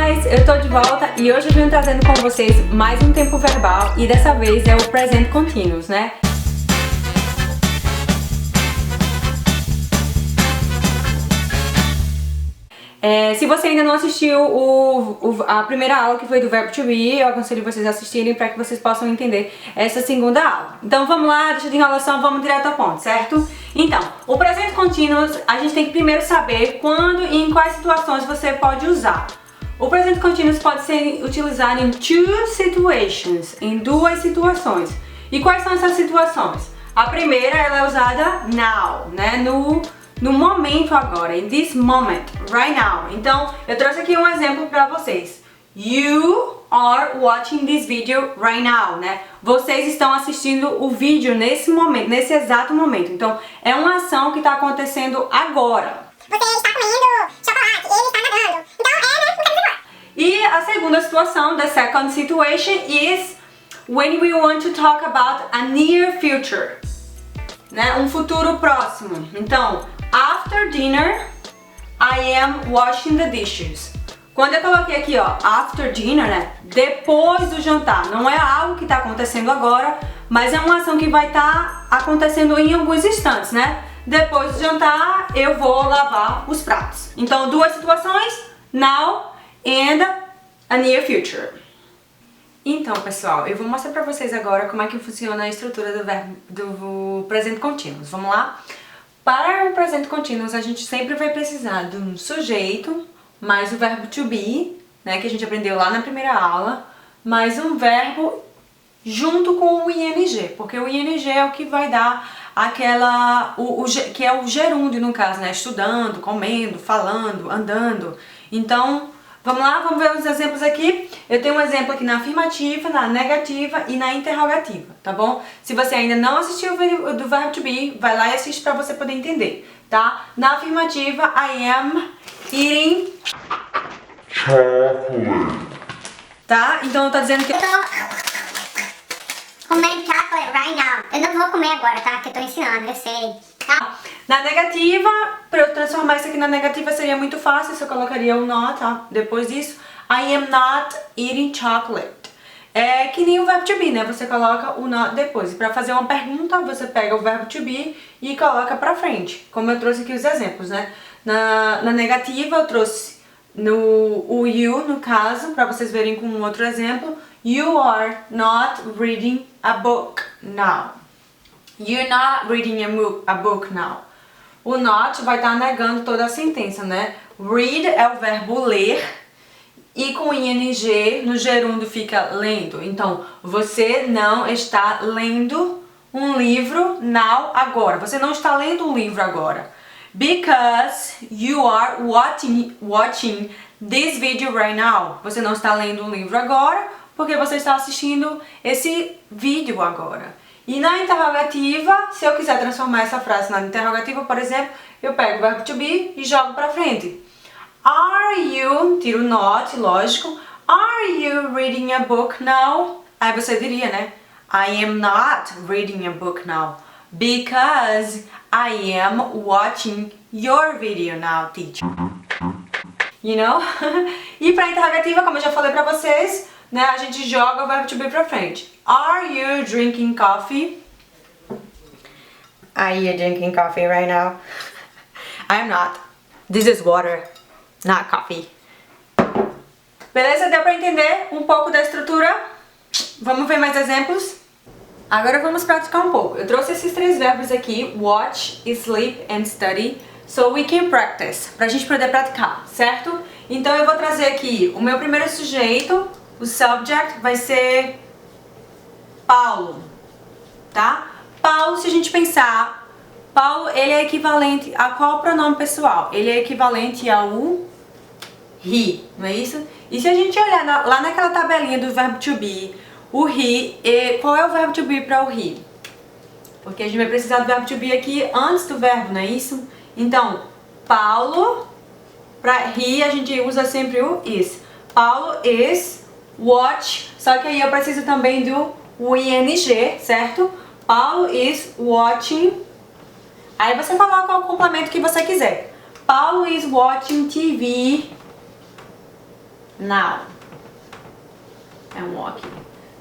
guys! Eu tô de volta e hoje eu venho trazendo com vocês mais um tempo verbal e dessa vez é o presente continuous, né? Se você ainda não assistiu a primeira aula que foi do verbo to be, eu aconselho vocês a assistirem para que vocês possam entender essa segunda aula. Então vamos lá, deixa de enrolação, vamos direto ao ponto, certo? Então, o presente continuous, a gente tem que primeiro saber quando e em quais situações você pode usar. O presente continuous pode ser utilizado em two situations, em duas situações. E quais são essas situações? A primeira, ela é usada now, né? No momento agora, in this moment, right now. Então, eu trouxe aqui um exemplo para vocês. You are watching this video right now, né? Vocês estão assistindo o vídeo nesse momento, nesse exato momento. Então, é uma ação que está acontecendo agora. Você está comendo chocolate, ele está nadando. Então, né? E a segunda situação, the second situation, is when we want to talk about a near future, né? Um futuro próximo. Então, after dinner, I am washing the dishes. Quando eu coloquei aqui, ó, after dinner, né? Depois do jantar. Não é algo que está acontecendo agora, mas é uma ação que vai estar acontecendo em alguns instantes, né? Depois do jantar, eu vou lavar os pratos. Então, duas situações, now and a near future. Então, pessoal, eu vou mostrar pra vocês agora como é que funciona a estrutura do presente continuous. Vamos lá? Para o presente continuous, a gente sempre vai precisar de um sujeito, mais o verbo to be, né, que a gente aprendeu lá na primeira aula, mais um verbo junto com o ing, porque o ing é o que vai dar aquela, que é o gerúndio no caso, né, estudando, comendo, falando, andando. Então, vamos lá, vamos ver os exemplos aqui. Eu tenho um exemplo aqui na afirmativa, na negativa e na interrogativa, tá bom? Se você ainda não assistiu o vídeo do verbo to be, vai lá e assiste pra você poder entender, tá? Na afirmativa, I am eating chocolate. Tá? Então tá dizendo que Eu tô comendo chocolate right now. Eu não vou comer agora, tá? Que eu tô ensinando, eu sei. Tá? na negativa, para eu transformar isso aqui na negativa seria muito fácil, se eu colocaria o not, tá? Depois disso, I am not eating chocolate. É que nem o verbo to be, né? Você coloca o not depois. E para fazer uma pergunta, você pega o verbo to be e coloca pra frente. Como eu trouxe aqui os exemplos, né? Na negativa, eu trouxe o you, no caso, para vocês verem com um outro exemplo. You are not reading a book now. You're not reading a book now. O not vai estar negando toda a sentença, né? Read é o verbo ler e com ing no gerúndio fica lendo. Então, você não está lendo um livro now, agora. Você não está lendo um livro agora. Because you are watching this video right now. Você não está lendo um livro agora porque você está assistindo esse vídeo agora. E na interrogativa, se eu quiser transformar essa frase na interrogativa, por exemplo, eu pego o verbo to be e jogo pra frente. Are you, tiro not, lógico. Are you reading a book now? Aí você diria, né? I am not reading a book now. Because I am watching your video now, teacher. You know? E pra interrogativa, como eu já falei pra vocês, né, a gente joga o verbo to be pra frente. Are you drinking coffee? Are you drinking coffee right now? I am not. This is water, not coffee. Beleza? Deu pra entender um pouco da estrutura? Vamos ver mais exemplos? Agora vamos praticar um pouco. Eu trouxe esses três verbos aqui, watch, sleep and study, so we can practice, pra gente poder praticar, certo? Então eu vou trazer aqui o meu primeiro sujeito, o subject vai ser Paulo, tá? Paulo, se a gente pensar, Paulo, ele é equivalente a qual pronome pessoal? Ele é equivalente ao he, não é isso? E se a gente olhar lá naquela tabelinha do verbo to be, o he, qual é o verbo to be para o he? Porque a gente vai precisar do verbo to be aqui antes do verbo, não é isso? Então, Paulo, para he a gente usa sempre o is. Paulo is watch, só que aí eu preciso também do ing, certo? Paulo is watching. Aí você coloca o complemento que você quiser. Paulo is watching TV Now. I'm walking.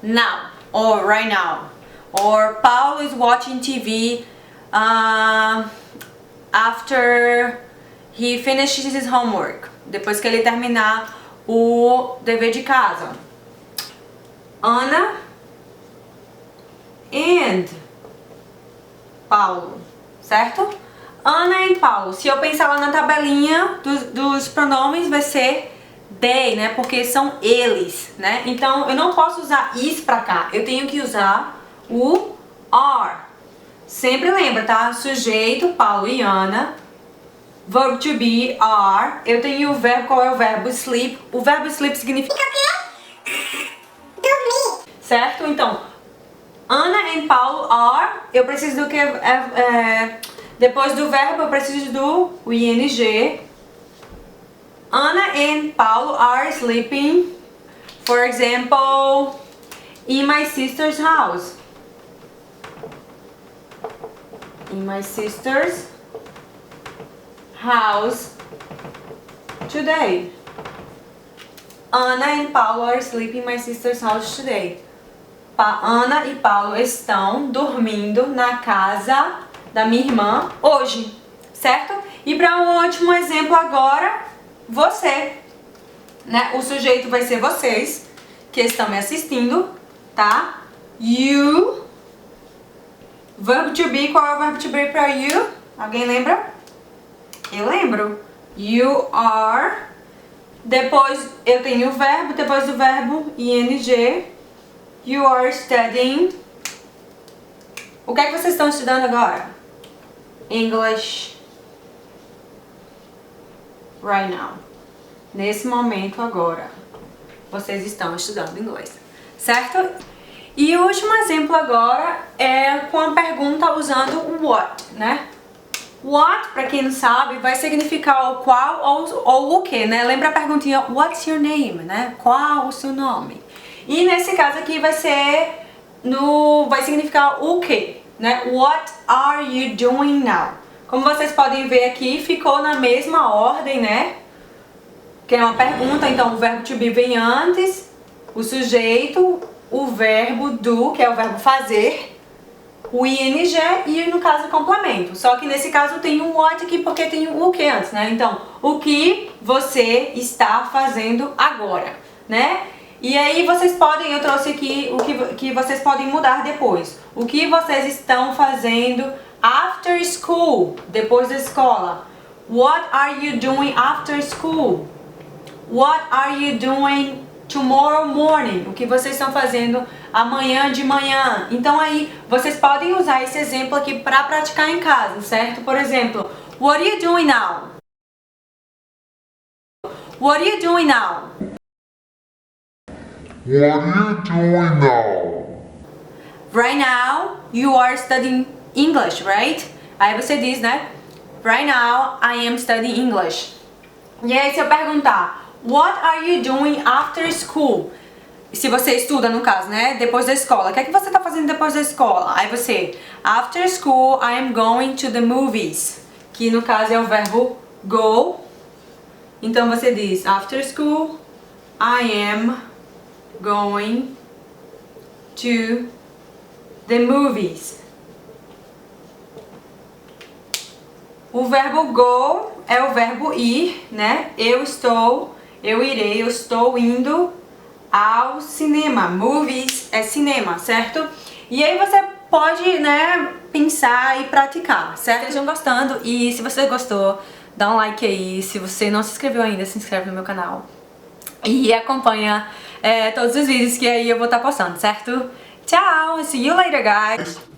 Now. Or right now. Or Paulo is watching TV after he finishes his homework. Depois que ele terminar o dever de casa. Ana and Paulo, certo? Ana e Paulo. Se eu pensar lá na tabelinha dos pronomes, vai ser they, né? Porque são eles, né? Então eu não posso usar is pra cá. Eu tenho que usar o are. Sempre lembra, tá? Sujeito, Paulo e Ana. Verb to be, are. Eu tenho o verbo, qual é o verbo? Sleep. O verbo sleep significa o quê? Dormir. Certo? Então, Ana e Paulo are. Eu preciso do que? Depois do verbo, eu preciso do ing. Ana and Paulo are sleeping, for example, in my sister's house. In my sister's house today. Ana and Paulo are sleeping in my sister's house today. Ana e Paulo estão dormindo na casa da minha irmã hoje, certo? E para um último exemplo agora, você, né? O sujeito vai ser vocês que estão me assistindo, tá? You. Verbo to be, qual é o verbo to be para you? Alguém lembra? Eu lembro. You are. Depois eu tenho o verbo, depois do verbo ing. You are studying. O que é que vocês estão estudando agora? English. Right now. Nesse momento agora. Vocês estão estudando inglês. Certo? E o último exemplo agora é com a pergunta usando o what, né? What, pra quem não sabe, vai significar o qual ou o que, né? Lembra a perguntinha, what's your name, né? Qual o seu nome? E nesse caso aqui vai significar o que, né? What are you doing now? Como vocês podem ver aqui, ficou na mesma ordem, né? Que é uma pergunta, então o verbo to be vem antes, o sujeito, o verbo do, que é o verbo fazer, o ing e no caso o complemento. Só que nesse caso tem um what aqui porque tem o que antes, né? Então, o que você está fazendo agora, né? E aí vocês podem, eu trouxe aqui o que vocês podem mudar depois. O que vocês estão fazendo after school, depois da escola. What are you doing after school? What are you doing tomorrow morning? O que vocês estão fazendo amanhã de manhã? Então aí vocês podem usar esse exemplo aqui para praticar em casa, certo? Por exemplo, what are you doing now? What are you doing now? What are you doing now? Right now, you are studying English, right? Aí você diz, né? Right now, I am studying English. E aí se eu perguntar, what are you doing after school? Se você estuda, no caso, né? Depois da escola. O que é que você está fazendo depois da escola? Aí você, after school, I am going to the movies. Que no caso é o verbo go. Então você diz, after school, I am going to the movies. O verbo go é o verbo ir, né? Eu irei, eu estou indo ao cinema. Movies é cinema, certo? E aí você pode, né, pensar e praticar, certo? Estejam gostando e se você gostou, dá um like aí. Se você não se inscreveu ainda, se inscreve no meu canal. E acompanha todos os vídeos que aí eu vou estar postando, certo? Tchau! See you later, guys!